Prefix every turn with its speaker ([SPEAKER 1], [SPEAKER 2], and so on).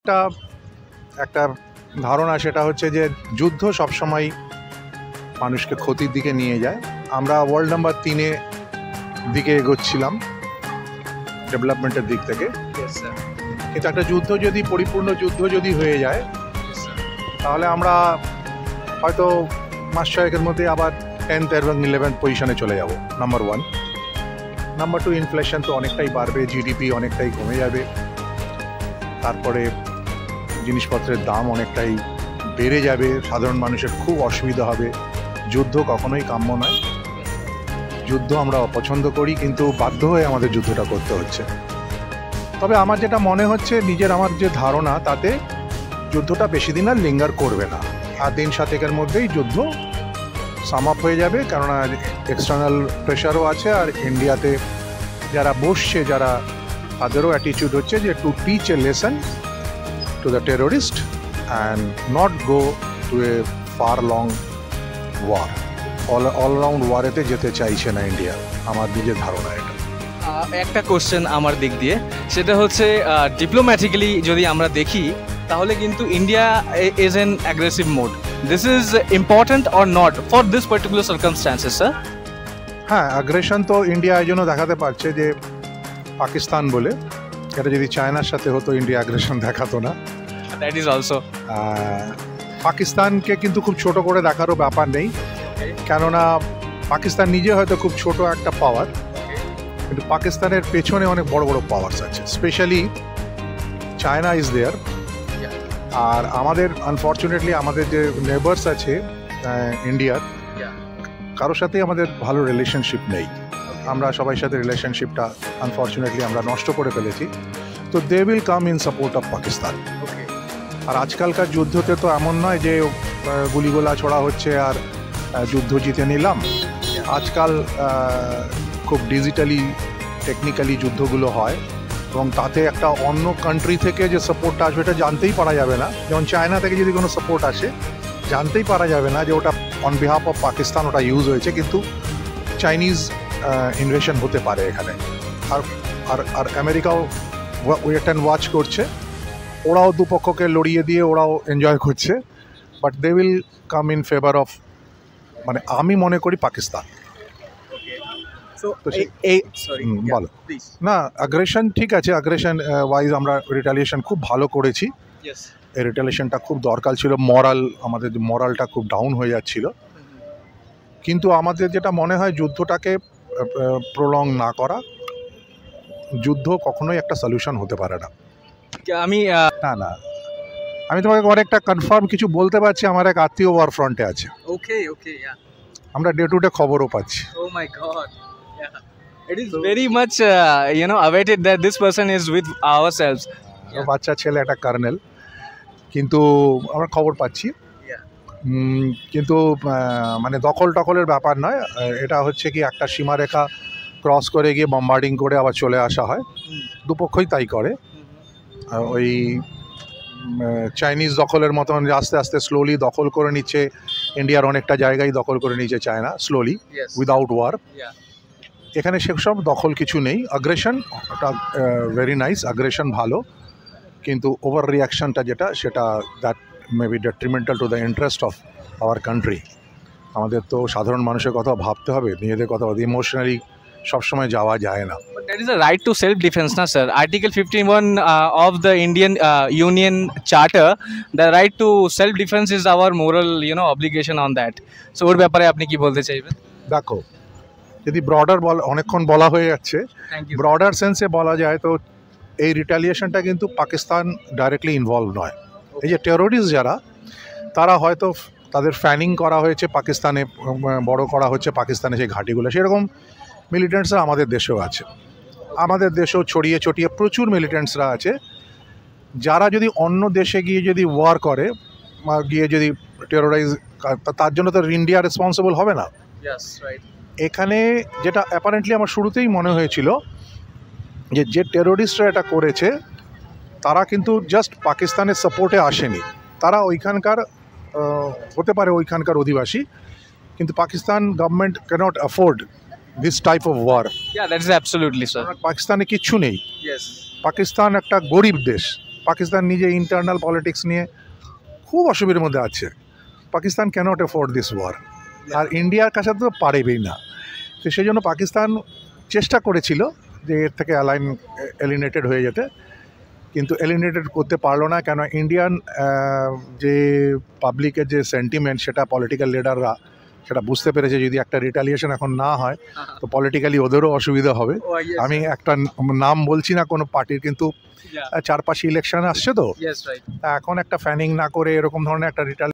[SPEAKER 1] একটা একটা ধারণা, সেটা হচ্ছে যে যুদ্ধ সবসময় মানুষকে ক্ষতির দিকে নিয়ে যায়। আমরা ওয়ার্ল্ড নাম্বার 3-এ দিকে এগোচ্ছিলাম ডেভেলপমেন্টের দিক থেকে, কিন্তু একটা যুদ্ধ যদি পরিপূর্ণ যুদ্ধ যদি হয়ে যায় তাহলে আমরা হয়তো মাস ছয়েকের মধ্যে আবার 10th এবং 11th পজিশনে চলে যাব। নাম্বার 1। নাম্বার 2, ইনফ্লেশন তো অনেকটাই বাড়বে, জিডিপি অনেকটাই কমে যাবে, তারপরে জিনিসপত্রের দাম অনেকটাই বেড়ে যাবে, সাধারণ মানুষের খুব অসুবিধা হবে। যুদ্ধ কখনোই কাম্য নয়। যুদ্ধ আমরা অপছন্দ করি, কিন্তু বাধ্য হয়ে আমাদের যুদ্ধটা করতে হচ্ছে। তবে আমার যেটা মনে হচ্ছে, আমার যে ধারণা, তাতে যুদ্ধটা বেশি দিন আর লিঙ্গার করবে না। আর 3-7 মধ্যেই যুদ্ধ সাম আপ হয়ে যাবে, কেননা এক্সটার্নাল প্রেশারও আছে। আর ইন্ডিয়াতে যারা বসছে, যারা তাদেরও অ্যাটিটিউড হচ্ছে যে to teach a lesson to the terrorist and not go to a far long war. All round ওয়ারেতে যেতে চাইছে না ইন্ডিয়া, আমার নিজের ধারণা এটা।
[SPEAKER 2] একটা কোশ্চেন আমার দিক দিয়ে, সেটা হচ্ছে ডিপ্লোম্যাটিক্যালি যদি আমরা দেখি তাহলে কিন্তু India is an aggressive mode. This is important or not for this particular circumstances, sir?
[SPEAKER 1] হ্যাঁ, অ্যাগ্রেশন তো ইন্ডিয়া এই জন্য দেখাতে পারছে যে পাকিস্তান বলে। এটা যদি চায়নার সাথে হতো, ইন্ডিয়া অ্যাগ্রেশন দেখাতো না।
[SPEAKER 2] দ্যাট ইজ অলসো
[SPEAKER 1] পাকিস্তানকে কিন্তু খুব ছোট করে দেখারও ব্যাপার নেই, কেননা পাকিস্তান নিজে হয়তো খুব ছোট একটা পাওয়ার, কিন্তু পাকিস্তানের পেছনে অনেক বড় বড় পাওয়ার্স আছে। Specially China is there. আর আমাদের আনফর্চুনেটলি আমাদের যে নেবার্স আছে ইন্ডিয়ার, কারোর সাথেই আমাদের ভালো রিলেশনশিপ নেই। আমরা সবাই সাথে রিলেশনশিপটা আনফর্চুনেটলি আমরা নষ্ট করে ফেলেছি। তো they will come in support of Pakistan. আর আজকালকার যুদ্ধতে তো এমন নয় যে গুলিগোলা ছোড়া হচ্ছে আর যুদ্ধ জিতে নিলাম। আজকাল খুব ডিজিটালি টেকনিক্যালি যুদ্ধগুলো হয়, এবং তাতে একটা অন্য কান্ট্রি থেকে যে সাপোর্টটা আসবে এটা জানতেই পারা যাবে না। যেমন চায়না থেকে যদি কোনো সাপোর্ট আসে, জানতেই পারা যাবে না যে ওটা অন বিহাফ অফ পাকিস্তান ওটা ইউজ হয়েছে, কিন্তু চাইনিজ ইনভেশন হতে পারে এখানে। আর আর আর আমেরিকাও ওয়েট অ্যান্ড ওয়াচ করছে। ওরাও দুপক্ষকে লড়িয়ে দিয়ে ওরাও এনজয় করছে, but they will come in favour of, মানে আমি মনে করি, পাকিস্তান। বলো না, আগ্রেশন ঠিক আছে, আগ্রেশন ওয়াইজ আমরা রিটালিয়েশন খুব ভালো করেছি। এই রিটালিয়েশনটা খুব দরকার ছিল। আমাদের মরালটা খুব ডাউন হয়ে যাচ্ছিল। কিন্তু আমাদের যেটা মনে হয়, যুদ্ধটাকে প্রলং না করা। যুদ্ধ কখনোই একটা সলিউশন হতে পারে না। না, আমি তোমাকে অনেকটা কনফার্ম কিছু বলতে পারছি। আমার এক আত্মীয় ওয়ার ফ্রন্টে আছে। আমরা ডে টু ডে খবরও পাচ্ছি।
[SPEAKER 2] It is very much awaited that this person is with ourselves.
[SPEAKER 1] বাচ্চা ছেলে একটা কার্নেল, কিন্তু আমরা খবর পাচ্ছি। কিন্তু মানে দখলের ব্যাপার নয়, এটা হচ্ছে কি একটা সীমারেখা ক্রস করে গিয়ে বম্বার্ডিং করে আবার চলে আসা হয়। দুপক্ষই তাই করে। ওই চাইনিজ দখলের মতন আস্তে আস্তে স্লোলি দখল করে নিচ্ছে। ইন্ডিয়ার অনেকটা জায়গায় দখল করে নিচ্ছে চায়না স্লোলি, উইদাউট ওয়ার। এখানে সেসব দখল কিছু নেই। আগ্রেশন ওটা ভেরি নাইস, আগ্রেশন ভালো, কিন্তু ওভার রিয়াকশনটা যেটা, সেটা that may be detrimental to the interest of our country. আমাদের তো সাধারণ মানুষের কথা ভাবতে হবে, নিজেদের কথা ইমোশনালি সবসময় যাওয়া যায় না।
[SPEAKER 2] But that is a right to self-defense, na sir. Article 51 of the Indian Union Charter, the right to self-defense is our moral, obligation on that. So ওর ব্যাপারে আপনি কি বলতে চাইবেন?
[SPEAKER 1] দেখো, যদি ব্রডার অনেকক্ষণ বলা হয়ে যাচ্ছে, ব্রডার সেন্সে বলা যায় তো এই রিটালিয়েশনটা কিন্তু পাকিস্তান ডাইরেক্টলি ইনভলভ নয়। এই যে টেরোরিস্ট যারা, তারা হয়তো তাদের ফ্যানিং করা হয়েছে পাকিস্তানে, বড় করা হচ্ছে পাকিস্তানে সেই ঘাঁটিগুলো। সেরকম মিলিটেন্টসরা আমাদের দেশেও আছে। আমাদের দেশেও ছড়িয়ে ছটিয়ে প্রচুর মিলিটেন্টসরা আছে, যারা যদি অন্য দেশে গিয়ে যদি ওয়ার করে বা গিয়ে যদি টেরোরাইজ, তার জন্য তো ইন্ডিয়া রেসপন্সিবল হবে না। এখানে যেটা অ্যাপারেন্টলি আমার শুরুতেই মনে হয়েছিল, যে টেরোরিস্টরা এটা করেছে, তারা কিন্তু জাস্ট পাকিস্তানের সাপোর্টে আসেনি। তারা ওইখানকার হতে পারে ওইখানকার অধিবাসী, কিন্তু Pakistan government cannot afford this type of war.
[SPEAKER 2] Yeah, that is absolutely, sir.
[SPEAKER 1] পাকিস্তানে কিচ্ছু নেই। পাকিস্তান একটা গরিব দেশ, পাকিস্তান নিজে ইন্টারনাল পলিটিক্স নিয়ে খুব অসুবিধার মধ্যে আছে। Pakistan cannot afford this war, আর ইন্ডিয়ার কাছে তো পারেবেই না। তো সেই জন্য পাকিস্তান চেষ্টা করেছিল যে এর থেকে এলিনেটেড হয়ে যেতে, কিন্তু এলিনেটেড করতে পারলো না। কেন ইন্ডিয়ান যে পাবলিকের যে সেন্টিমেন্ট, সেটা পলিটিক্যাল লিডাররা সেটা বুঝতে পেরেছে যদি একটা রিটালিয়েশন এখন না হয় তো পলিটিক্যালি ওদেরও অসুবিধা হবে। আমি একটা নাম বলছি না কোনো পার্টির, কিন্তু 4-5 ইলেকশন আসছে তো, এখন একটা ফ্যানিং না করে এরকম ধরনের একটা